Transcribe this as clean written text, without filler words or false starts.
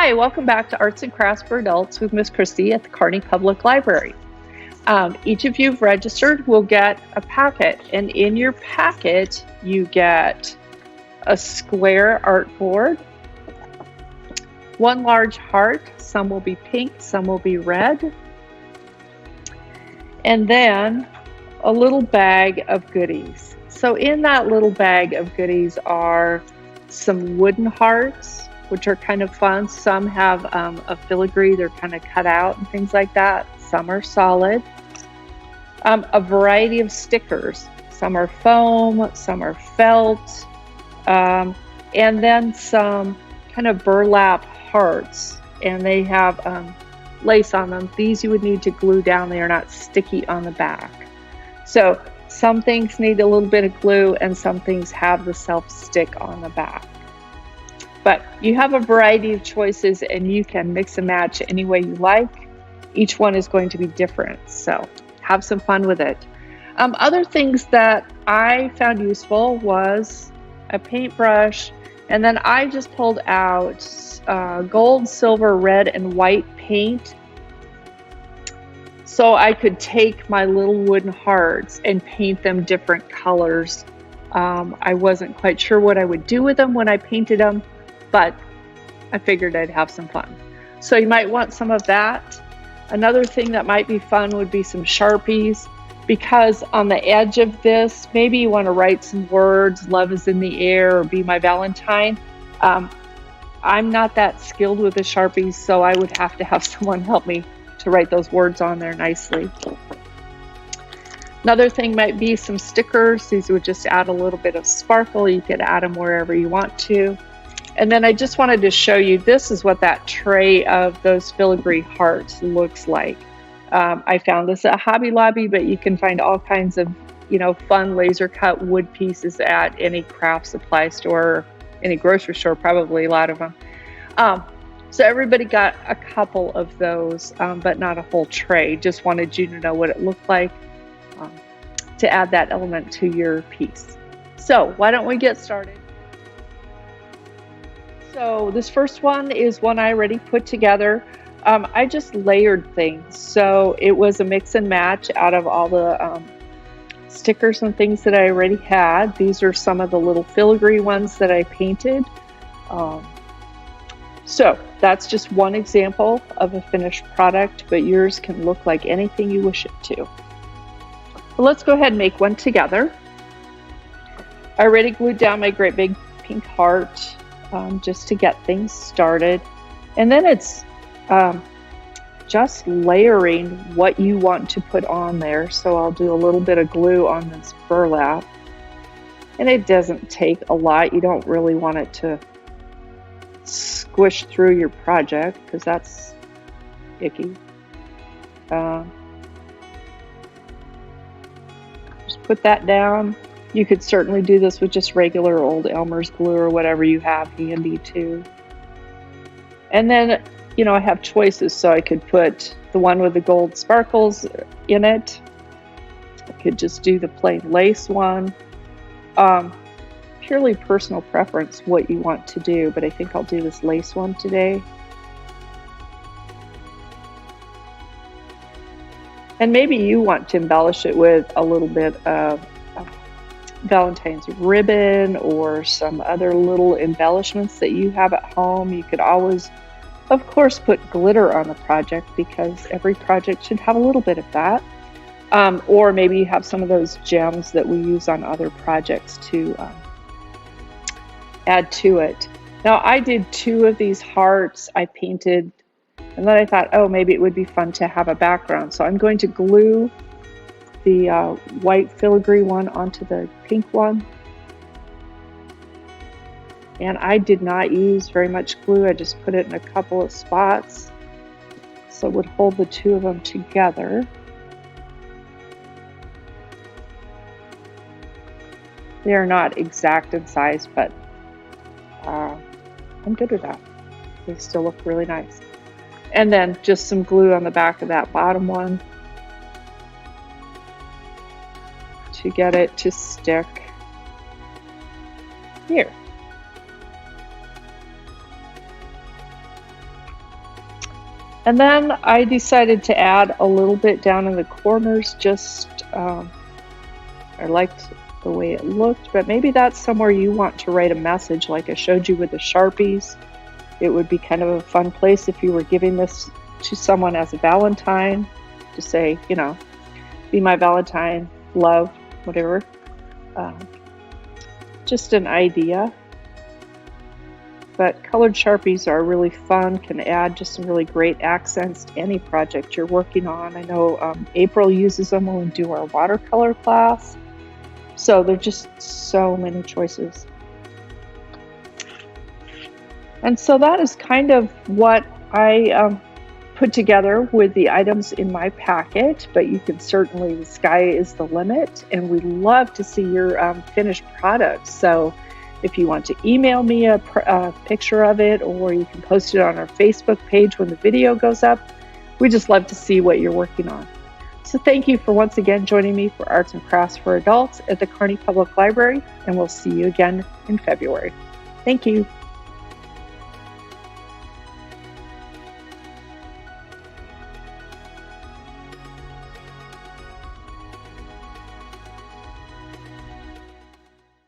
Hi, welcome back to Arts and Crafts for Adults with Miss Christy at the Kearney Public Library. Each of you who've registered will get a packet, and in your packet you get a square art board, one large heart, some will be pink, some will be red, and then a little bag of goodies. So in that little bag of goodies are some wooden hearts, which are kind of fun. Some have a filigree, they're kind of cut out and things like that. Some are solid. A variety of stickers. Some are foam, some are felt, and then some kind of burlap hearts, and they have lace on them. These you would need to glue down. They are not sticky on the back. So some things need a little bit of glue and some things have the self-stick on the back. But you have a variety of choices and you can mix and match any way you like. Each one is going to be different, so have some fun with it. Other things that I found useful was a paintbrush, and then I just pulled out gold, silver, red, and white paint so I could take my little wooden hearts and paint them different colors. I wasn't quite sure what I would do with them when I painted them, but I figured I'd have some fun. So you might want some of that. Another thing that might be fun would be some Sharpies, because on the edge of this, maybe you want to write some words, love is in the air, or be my Valentine. I'm not that skilled with the Sharpies, so I would have to have someone help me to write those words on there nicely. Another thing might be some stickers. These would just add a little bit of sparkle. You could add them wherever you want to. And then I just wanted to show you, this is what that tray of those filigree hearts looks like. I found this at Hobby Lobby, but you can find all kinds of, fun laser cut wood pieces at any craft supply store, any grocery store, probably a lot of them. So everybody got a couple of those, but not a whole tray. Just wanted you to know what it looked like to add that element to your piece. So why don't we get started? So this first one is one I already put together. I just layered things. So it was a mix and match out of all the stickers and things that I already had. These are some of the little filigree ones that I painted. So that's just one example of a finished product, but yours can look like anything you wish it to. Well, let's go ahead and make one together. I already glued down my great big pink heart. Just to get things started, and then it's just layering what you want to put on there. So I'll do a little bit of glue on this burlap, and it doesn't take a lot. You don't really want it to squish through your project because that's icky. Just put that down. You could certainly do this with just regular old Elmer's glue or whatever you have handy too. And then, I have choices, so I could put the one with the gold sparkles in it. I could just do the plain lace one. Purely personal preference what you want to do, but I think I'll do this lace one today. And maybe you want to embellish it with a little bit of Valentine's ribbon or some other little embellishments that you have at home. You could always, of course, put glitter on the project because every project should have a little bit of that. Or maybe you have some of those gems that we use on other projects to add to it. Now, I did 2 of these hearts I painted, and then I thought, oh, maybe it would be fun to have a background. So I'm going to glue the white filigree one onto the pink one. And I did not use very much glue. I just put it in a couple of spots so it would hold the 2 of them together. They are not exact in size, but I'm good with that. They still look really nice. And then just some glue on the back of that bottom one to get it to stick here. And then I decided to add a little bit down in the corners, just I liked the way it looked, but maybe that's somewhere you want to write a message like I showed you with the Sharpies. It would be kind of a fun place if you were giving this to someone as a Valentine to say, you know, be my Valentine, love, whatever. Just an idea. But colored Sharpies are really fun, can add just some really great accents to any project you're working on. I know April uses them when we do our watercolor class. So there's just so many choices. And so that is kind of what I put together with the items in my packet, but you can certainly, the sky is the limit, and we love to see your finished products. So if you want to email me a picture of it, or you can post it on our Facebook page when the video goes up. We just love to see what you're working on. So thank you for once again joining me for Arts and Crafts for Adults at the Kearney Public Library, and we'll see you again in February. Thank you.